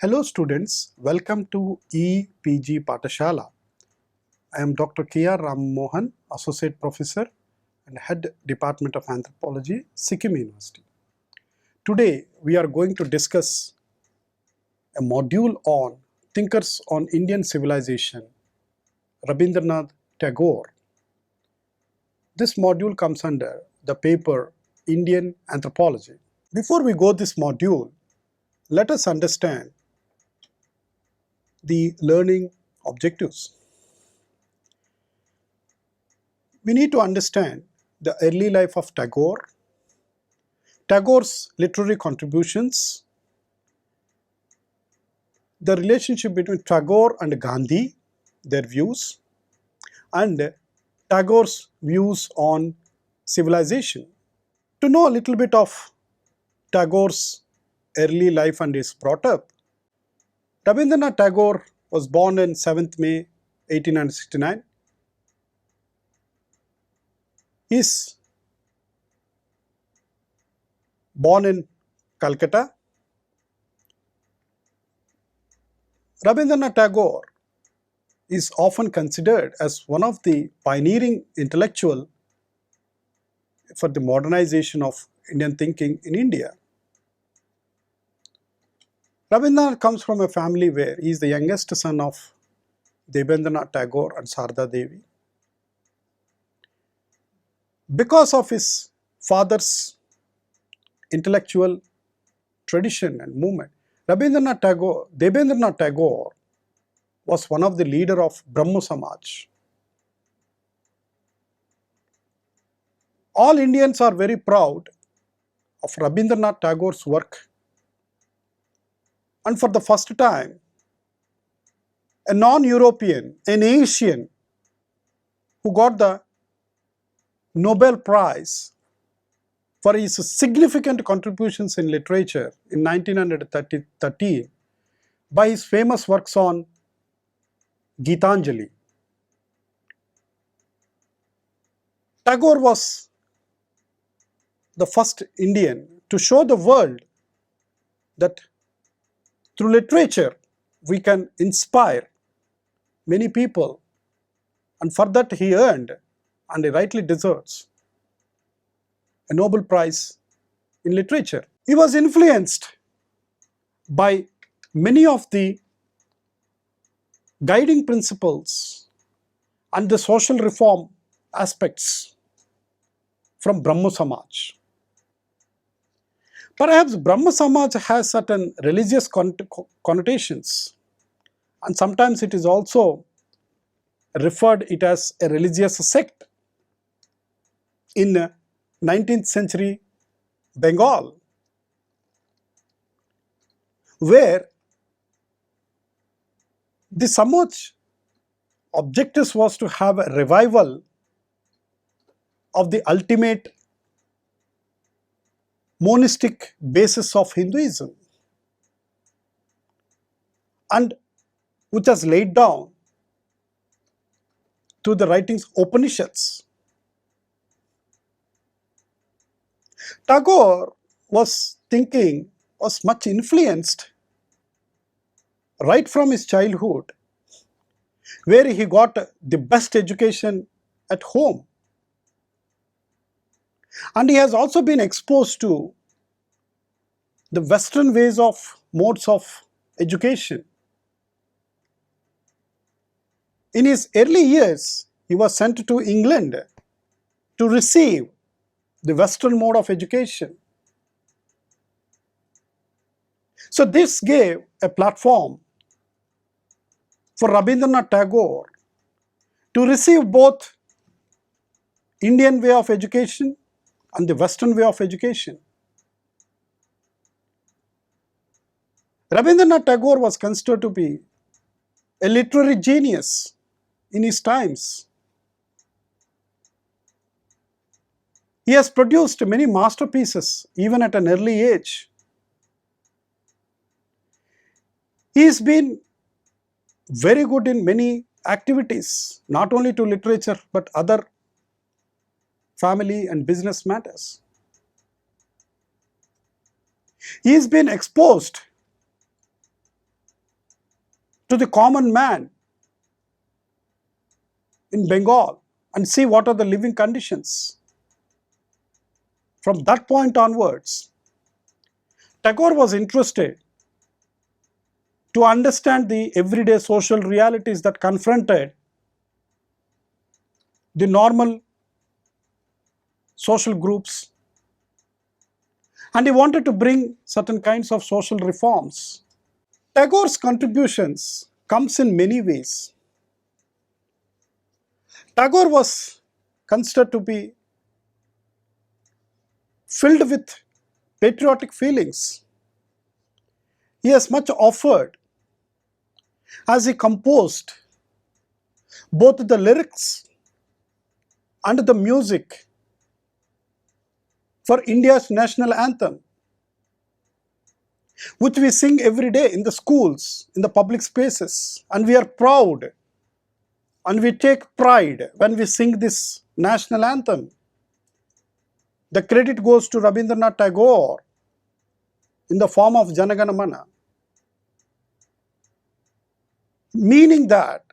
Hello students, welcome to EPG Patashala. I am Dr. K.R. Ram Mohan, Associate Professor and Head Department of Anthropology, Sikkim University. Today we are going to discuss a module on thinkers on Indian civilization, Rabindranath Tagore. This module comes under the paper Indian Anthropology. Before we go this module, let us understand the learning objectives. We need to understand the early life of Tagore, Tagore's literary contributions, the relationship between Tagore and Gandhi, their views, and Tagore's views on civilization. To know a little bit of Tagore's early life and his brought up, Rabindranath Tagore was born on 7th May 1869. He is born in Calcutta. Rabindranath Tagore is often considered as one of the pioneering intellectuals for the modernization of Indian thinking in India. Rabindranath comes from a family where he is the youngest son of Rabindranath Tagore and Sarada Devi. Because of his father's intellectual tradition and movement, Rabindranath Tagore was one of the leaders of Brahmo Samaj. All Indians are very proud of Rabindranath Tagore's work, and for the first time, a non-European, an Asian, who got the Nobel Prize for his significant contributions in literature in 1913 by his famous works on Gitanjali. Tagore was the first Indian to show the world that through literature we can inspire many people, and for that he earned, and he rightly deserves, a Nobel Prize in literature. He was influenced by many of the guiding principles and the social reform aspects from Brahmo Samaj. Perhaps Brahmo Samaj has certain religious connotations, and sometimes it is also referred it as a religious sect in 19th century Bengal, where the Samaj objectives was to have a revival of the ultimate monistic basis of Hinduism, and which was laid down through the writings Upanishads. Tagore was much influenced right from his childhood, where he got the best education at home. And he has also been exposed to the Western modes of education. In his early years, he was sent to England to receive the Western mode of education. So this gave a platform for Rabindranath Tagore to receive both Indian way of education and the Western way of education. Rabindranath Tagore was considered to be a literary genius in his times. He has produced many masterpieces even at an early age. He has been very good in many activities, not only to literature but other family and business matters. He has been exposed to the common man in Bengal and see what are the living conditions. From that point onwards, Tagore was interested to understand the everyday social realities that confronted the normal social groups, and he wanted to bring certain kinds of social reforms. Tagore's contributions comes in many ways. Tagore was considered to be filled with patriotic feelings. He has much offered as he composed both the lyrics and the music for India's national anthem, which we sing every day in the schools, in the public spaces, and we are proud and we take pride when we sing this national anthem. The credit goes to Rabindranath Tagore in the form of Jana Gana Mana, meaning that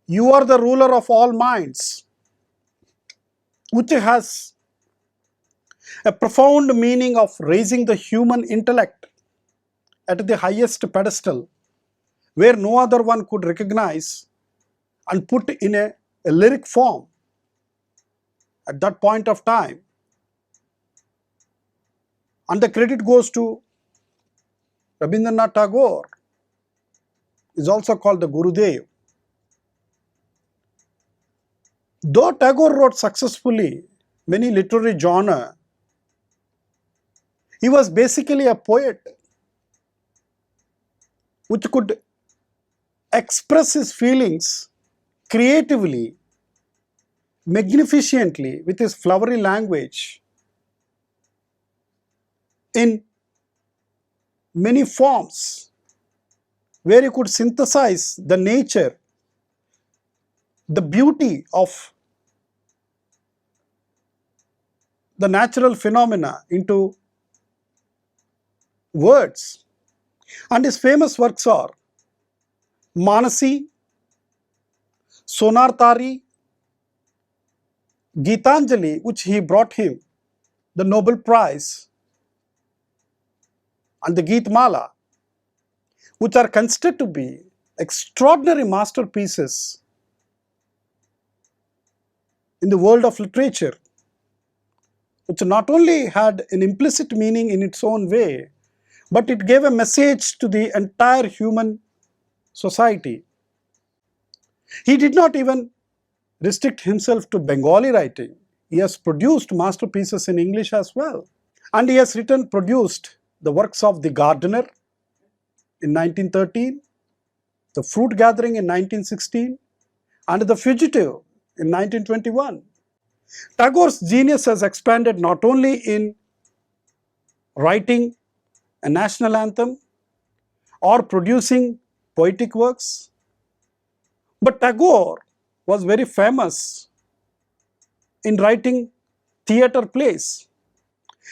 you are the ruler of all minds, which has a profound meaning of raising the human intellect at the highest pedestal, where no other one could recognize and put in a lyric form at that point of time. And the credit goes to Rabindranath Tagore, is also called the Gurudev. Though Tagore wrote successfully many literary genres, he was basically a poet which could express his feelings creatively, magnificently with his flowery language in many forms, where he could synthesize the nature, the beauty of the natural phenomena into words. And his famous works are Manasi, Sonartari, Gitanjali, which he brought him the Nobel Prize, and the Geetmala, which are considered to be extraordinary masterpieces in the world of literature, which not only had an implicit meaning in its own way, but it gave a message to the entire human society. He did not even restrict himself to Bengali writing. He has produced masterpieces in English as well. And he has produced the works of The Gardener in 1913, The Fruit Gathering in 1916, and The Fugitive in 1921. Tagore's genius has expanded not only in writing a national anthem or producing poetic works, but Tagore was very famous in writing theatre plays.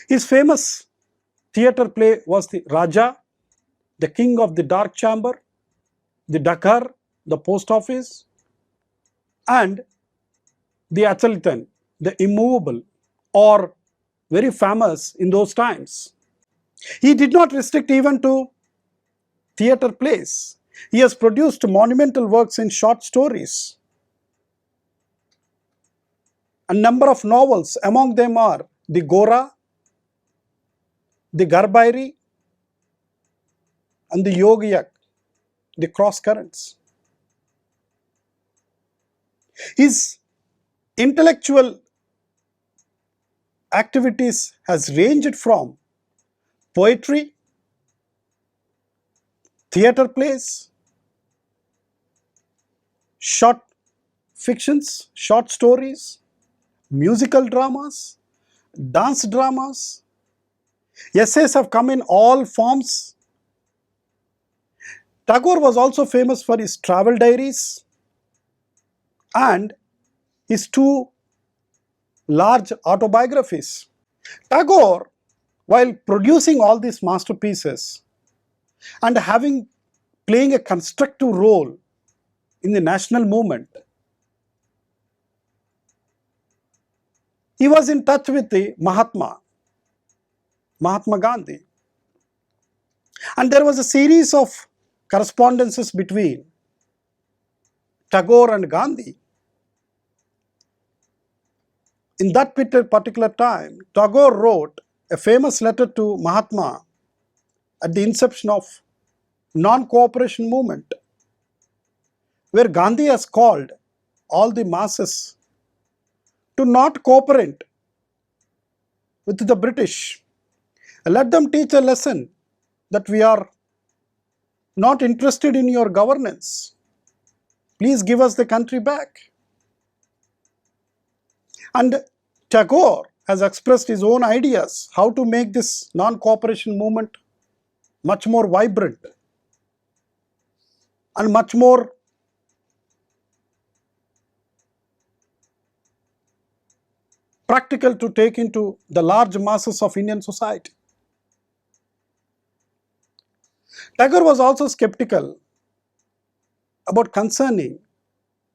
His famous theatre play was the Raja, the King of the Dark Chamber, the Dakhar, the Post Office, and the Achalitan, the Immovable, or very famous in those times. He did not restrict even to theatre plays. He has produced monumental works in short stories. A number of novels, among them are The Gora, The Garbairi, and The Yogiyak, The Cross Currents. His intellectual activities has ranged from poetry, theatre plays, short fictions, short stories, musical dramas, dance dramas. Essays have come in all forms. Tagore was also famous for his travel diaries and his two large autobiographies. Tagore, while producing all these masterpieces and having playing a constructive role in the national movement. He was in touch with the Mahatma Gandhi. And there was a series of correspondences between Tagore and Gandhi. In that particular time, Tagore wrote a famous letter to Mahatma at the inception of non-cooperation movement, where Gandhi has called all the masses to not cooperate with the British. Let them teach a lesson that we are not interested in your governance. Please give us the country back. And Tagore has expressed his own ideas how to make this non-cooperation movement much more vibrant and much more practical to take into the large masses of Indian society. Tagore was also skeptical about concerning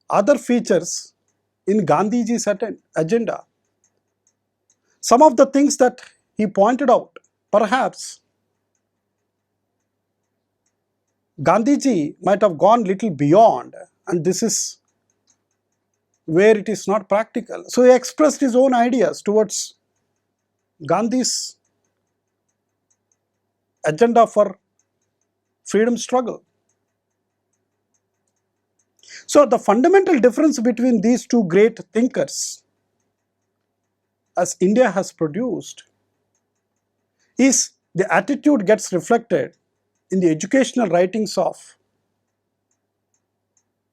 other features in Gandhiji's agenda. Some of the things that he pointed out, perhaps Gandhiji might have gone little beyond, and this is where it is not practical. So he expressed his own ideas towards Gandhi's agenda for freedom struggle. So the fundamental difference between these two great thinkers, as India has produced, is the attitude gets reflected in the educational writings of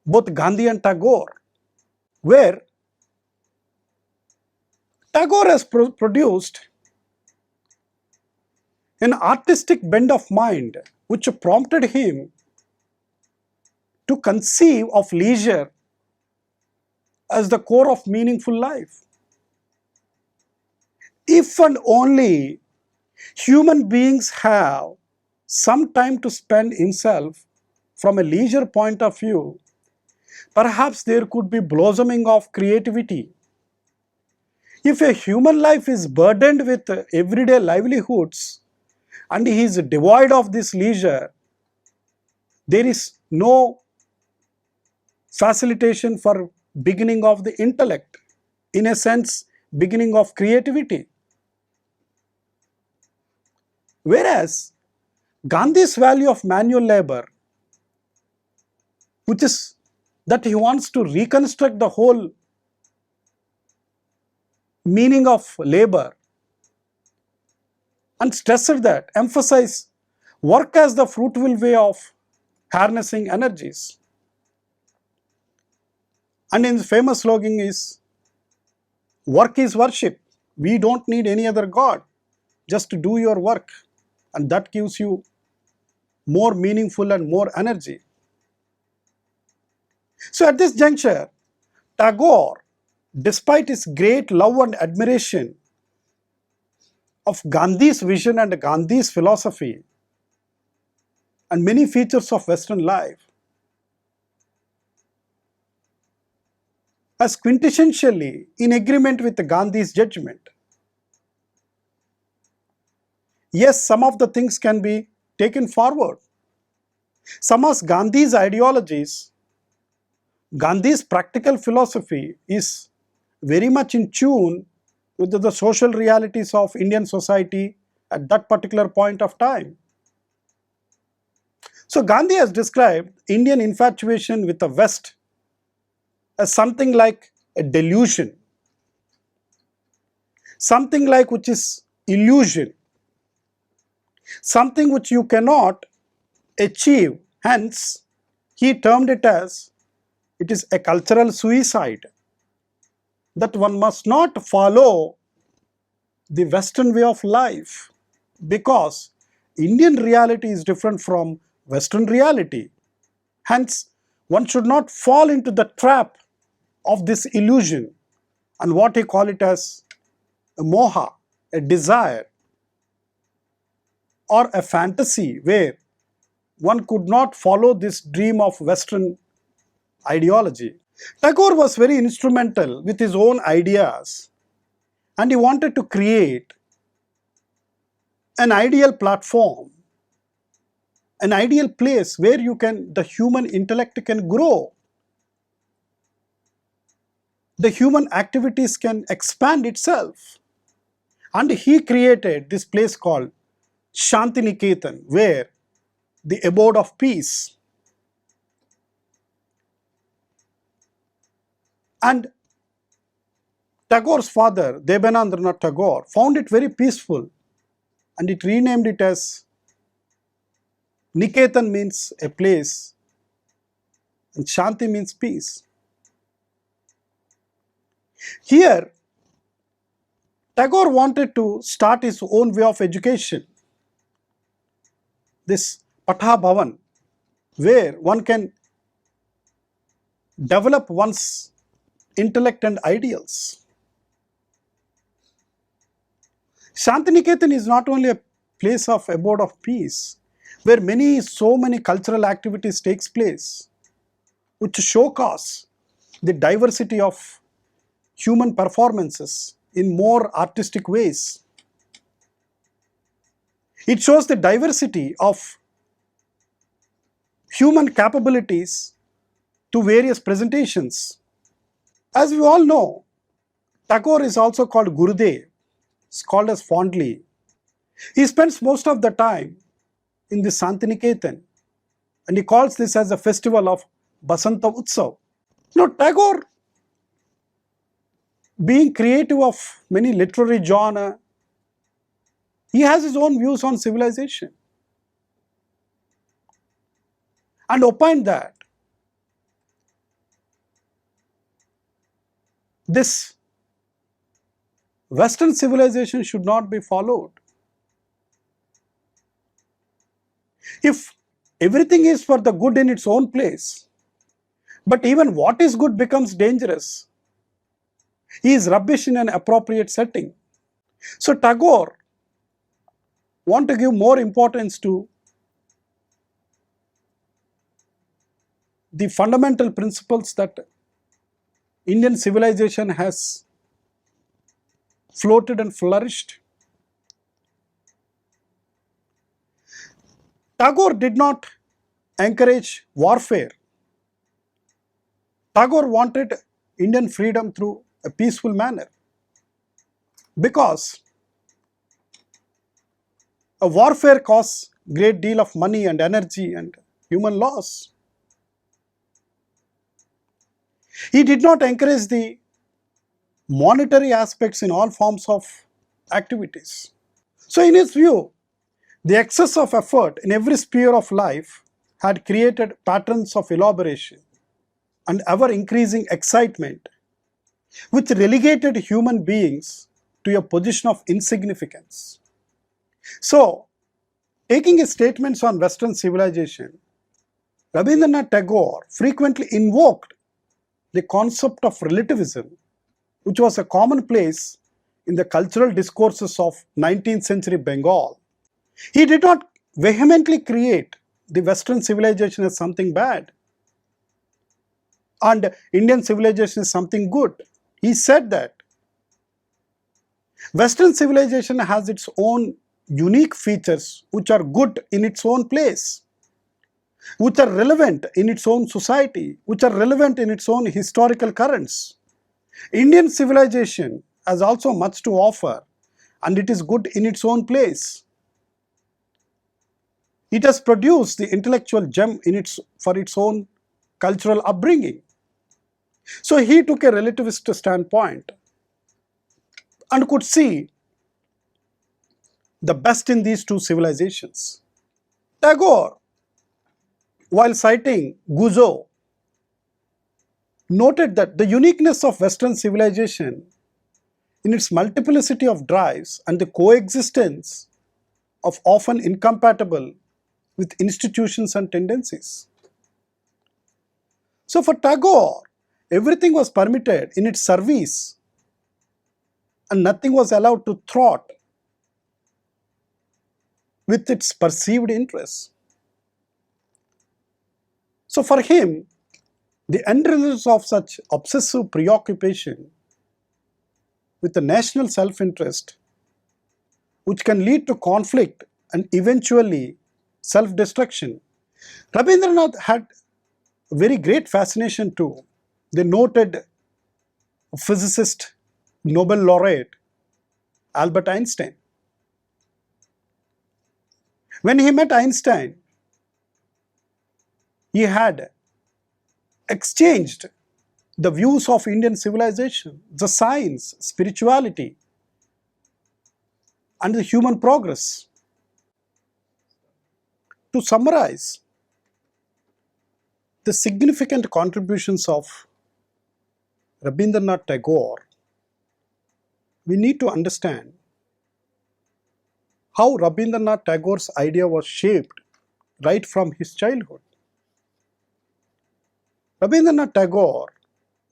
both Gandhi and Tagore, where Tagore has produced an artistic bent of mind which prompted him to conceive of leisure as the core of meaningful life. If and only human beings have some time to spend himself from a leisure point of view, perhaps there could be blossoming of creativity. If a human life is burdened with everyday livelihoods and he is devoid of this leisure, there is no facilitation for beginning of the intellect, in a sense, beginning of creativity. Whereas Gandhi's value of manual labor, which is that he wants to reconstruct the whole meaning of labor and stressed that, emphasize work as the fruitful way of harnessing energies. And his famous slogan is, work is worship. We don't need any other God. Just to do your work, and that gives you more meaningful and more energy. So at this juncture, Tagore, despite his great love and admiration of Gandhi's vision and Gandhi's philosophy and many features of Western life, as quintessentially in agreement with Gandhi's judgment. Yes, some of the things can be taken forward. Some of Gandhi's ideologies, Gandhi's practical philosophy is very much in tune with the social realities of Indian society at that particular point of time. So Gandhi has described Indian infatuation with the West as something like a delusion, something like which is illusion, something which you cannot achieve. Hence, he termed it as it is a cultural suicide, that one must not follow the Western way of life because Indian reality is different from Western reality. Hence, one should not fall into the trap of this illusion and what he call it as a moha, a desire or a fantasy where one could not follow this dream of Western ideology. Tagore was very instrumental with his own ideas, and he wanted to create an ideal platform, an ideal place where the human intellect can grow. The human activities can expand itself. And he created this place called Shantiniketan, where the abode of peace. And Tagore's father, Rabindranath Tagore, found it very peaceful, and it renamed it as Niketan, means a place, and Shanti means peace. Here, Tagore wanted to start his own way of education, this Patha Bhavan, where one can develop one's intellect and ideals. Shantiniketan is not only a place of abode of peace, where so many cultural activities takes place, which showcase the diversity of human performances in more artistic ways. It shows the diversity of human capabilities to various presentations. As we all know, Tagore is also called Gurudev. It's called as fondly. He spends most of the time in the Shantiniketan, and he calls this as a festival of Basanta Utsav. Now, Tagore, being creative of many literary genre, he has his own views on civilization, and opined that this Western civilization should not be followed. If everything is for the good in its own place, but even what is good becomes dangerous, he is rubbish in an appropriate setting. So Tagore want to give more importance to the fundamental principles that Indian civilization has floated and flourished. Tagore did not encourage warfare. Tagore wanted Indian freedom through a peaceful manner, because a warfare costs great deal of money and energy and human loss. He did not encourage the monetary aspects in all forms of activities. So in his view, the excess of effort in every sphere of life had created patterns of elaboration and ever increasing excitement, which relegated human beings to a position of insignificance. So, taking his statements on Western civilization, Rabindranath Tagore frequently invoked the concept of relativism, which was a commonplace in the cultural discourses of 19th century Bengal. He did not vehemently create the Western civilization as something bad and Indian civilization is something good. He said that Western civilization has its own unique features which are good in its own place, which are relevant in its own society, which are relevant in its own historical currents. Indian civilization has also much to offer, and it is good in its own place. It has produced the intellectual gem for its own cultural upbringing. So he took a relativist standpoint and could see the best in these two civilizations. Tagore, while citing Guizot, noted that the uniqueness of Western civilization in its multiplicity of drives and the coexistence of often incompatible with institutions and tendencies. So for Tagore, everything was permitted in its service and nothing was allowed to thwart with its perceived interests. So for him, the end results of such obsessive preoccupation with the national self-interest, which can lead to conflict and eventually self-destruction. Rabindranath had very great fascination to the noted physicist, Nobel laureate Albert Einstein. When he met Einstein, he had exchanged the views of Indian civilization, the science, spirituality, and the human progress. To summarize, the significant contributions of Rabindranath Tagore, we need to understand how Rabindranath Tagore's idea was shaped right from his childhood. Rabindranath Tagore,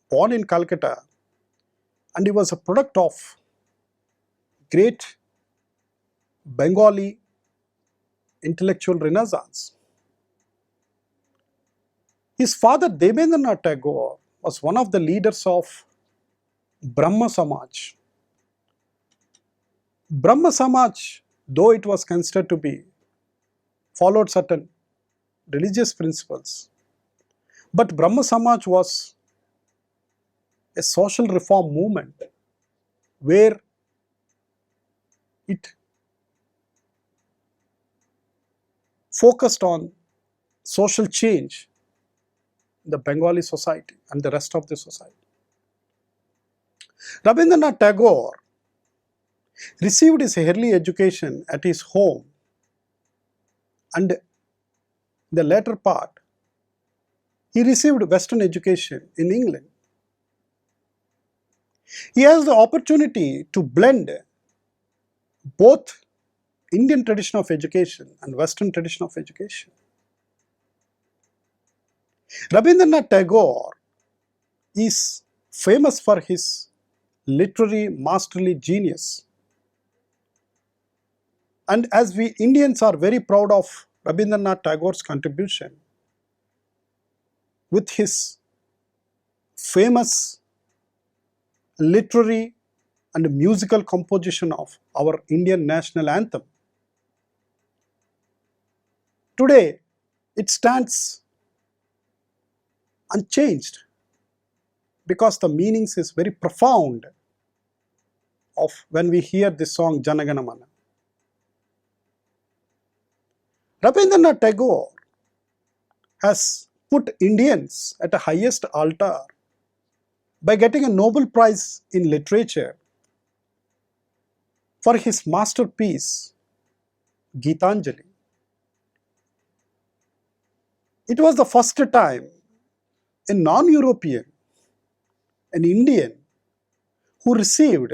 born in Calcutta, and he was a product of great Bengali intellectual renaissance. His father Rabindranath Tagore was one of the leaders of Brahma Samaj. Brahma Samaj, though it was considered to be followed certain religious principles, but Brahma Samaj was a social reform movement where it focused on social change in the Bengali society and the rest of the society. Rabindranath Tagore received his early education at his home, and the later part he received Western education in England. He has the opportunity to blend both Indian tradition of education and Western tradition of education. Rabindranath Tagore is famous for his literary masterly genius. And as we Indians are very proud of Rabindranath Tagore's contribution with his famous literary and musical composition of our Indian national anthem. Today, it stands unchanged because the meanings is very profound of when we hear this song Jana Gana Mana. Rabindranath Tagore has put Indians at the highest altar by getting a Nobel Prize in Literature for his masterpiece Gitanjali. It was the first time a non-European, an Indian, who received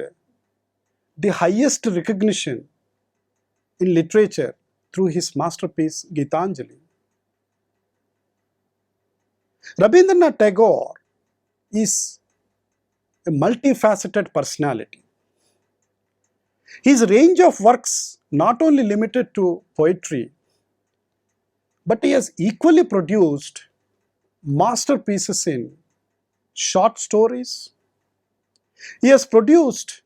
the highest recognition in literature through his masterpiece Gitanjali. Rabindranath Tagore is a multifaceted personality. His range of works not only limited to poetry, but he has equally produced masterpieces in short stories. He has produced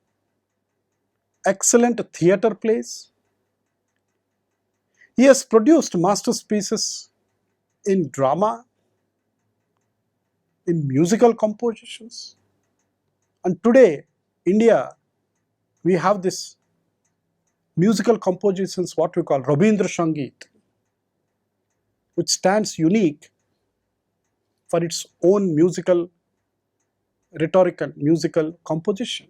excellent theatre plays. He has produced masterpieces in drama, in musical compositions. And today, India, we have this musical compositions, what we call Rabindra Sangeet, which stands unique for its own musical, rhetorical, musical composition.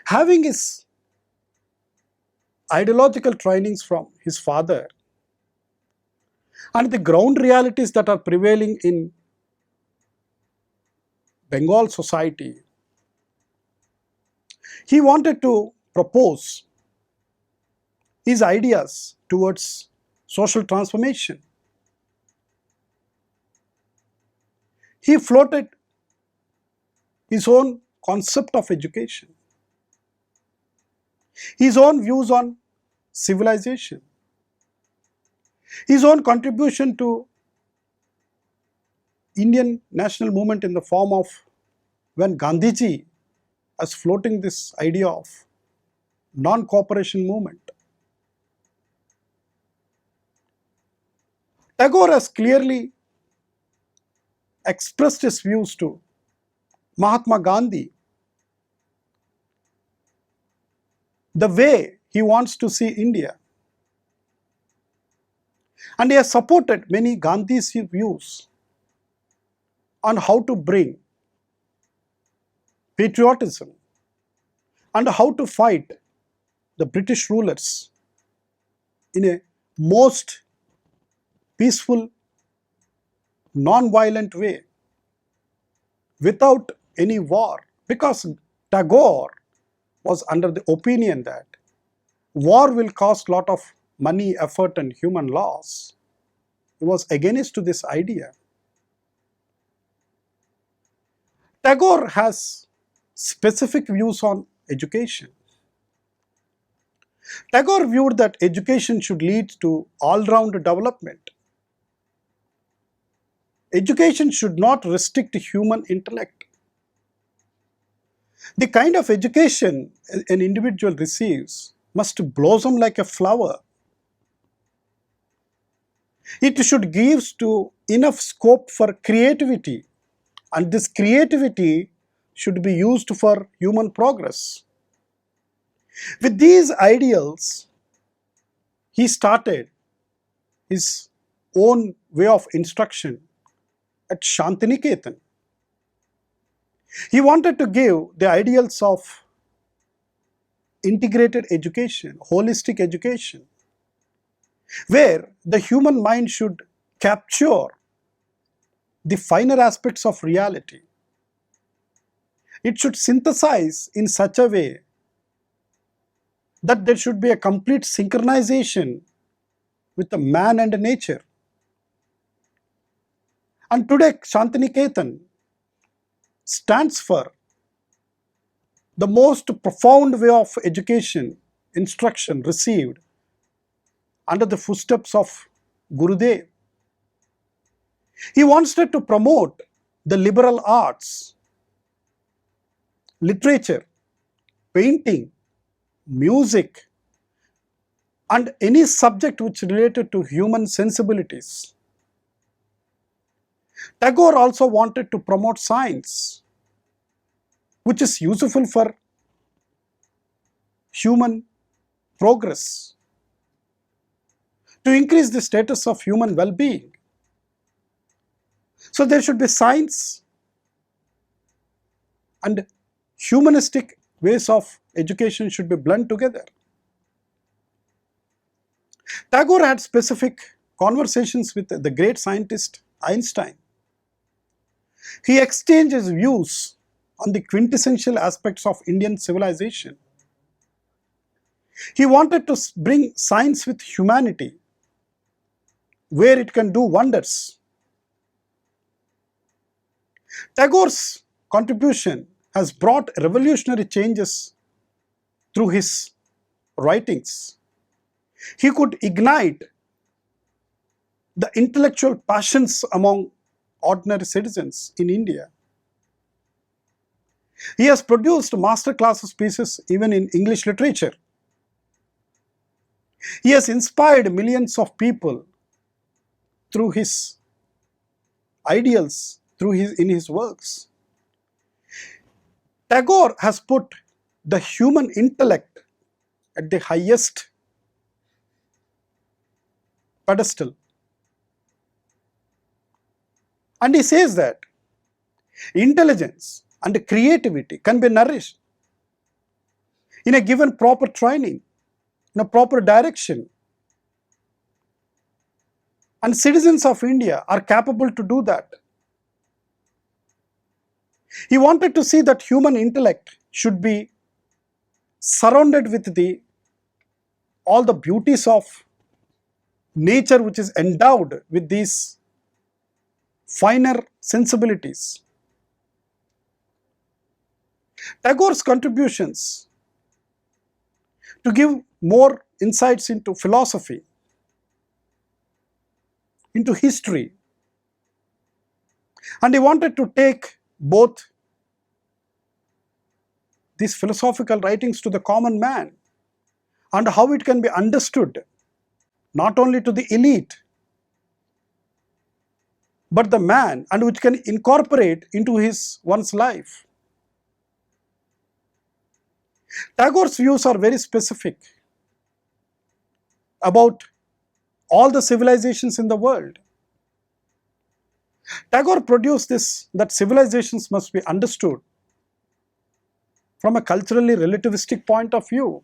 Having his ideological trainings from his father and the ground realities that are prevailing in Bengal society, he wanted to propose his ideas towards social transformation. He floated his own concept of education, his own views on civilization. His own contribution to Indian national movement in the form of when Gandhiji was floating this idea of non-cooperation movement. Tagore has clearly expressed his views to Mahatma Gandhi, the way he wants to see India. And he has supported many Gandhi's views on how to bring patriotism and how to fight the British rulers in a most peaceful, non-violent way without any war, because Tagore was under the opinion that war will cost a lot of money, effort and human loss. He was against this idea. Tagore has specific views on education. Tagore viewed that education should lead to all-round development. Education should not restrict human intellect. The kind of education an individual receives must blossom like a flower. It should give to enough scope for creativity, and this creativity should be used for human progress. With these ideals, he started his own way of instruction at Shantiniketan. He wanted to give the ideals of integrated education, holistic education, where the human mind should capture the finer aspects of reality. It should synthesize in such a way that there should be a complete synchronization with the man and nature. And today Shantiniketan stands for the most profound way of education, instruction received under the footsteps of Gurudev. He wanted to promote the liberal arts, literature, painting, music, and any subject which related to human sensibilities. Tagore also wanted to promote science, which is useful for human progress, to increase the status of human well-being. So there should be science and humanistic ways of education should be blended together. Tagore had specific conversations with the great scientist Einstein. He exchanged his views on the quintessential aspects of Indian civilization. He wanted to bring science with humanity, where it can do wonders. Tagore's contribution has brought revolutionary changes through his writings. He could ignite the intellectual passions among ordinary citizens in India. He has produced masterclass pieces even in English literature. He has inspired millions of people through his ideals, in his works. Tagore has put the human intellect at the highest pedestal. And he says that intelligence and creativity can be nourished in a given proper training, in a proper direction. And citizens of India are capable to do that. He wanted to see that human intellect should be surrounded with all the beauties of nature, which is endowed with these finer sensibilities. Tagore's contributions to give more insights into philosophy into history. And he wanted to take both these philosophical writings to the common man and how it can be understood not only to the elite but the man, and which can incorporate into one's life. Tagore's views are very specific about all the civilizations in the world. Tagore produced this, that civilizations must be understood from a culturally relativistic point of view.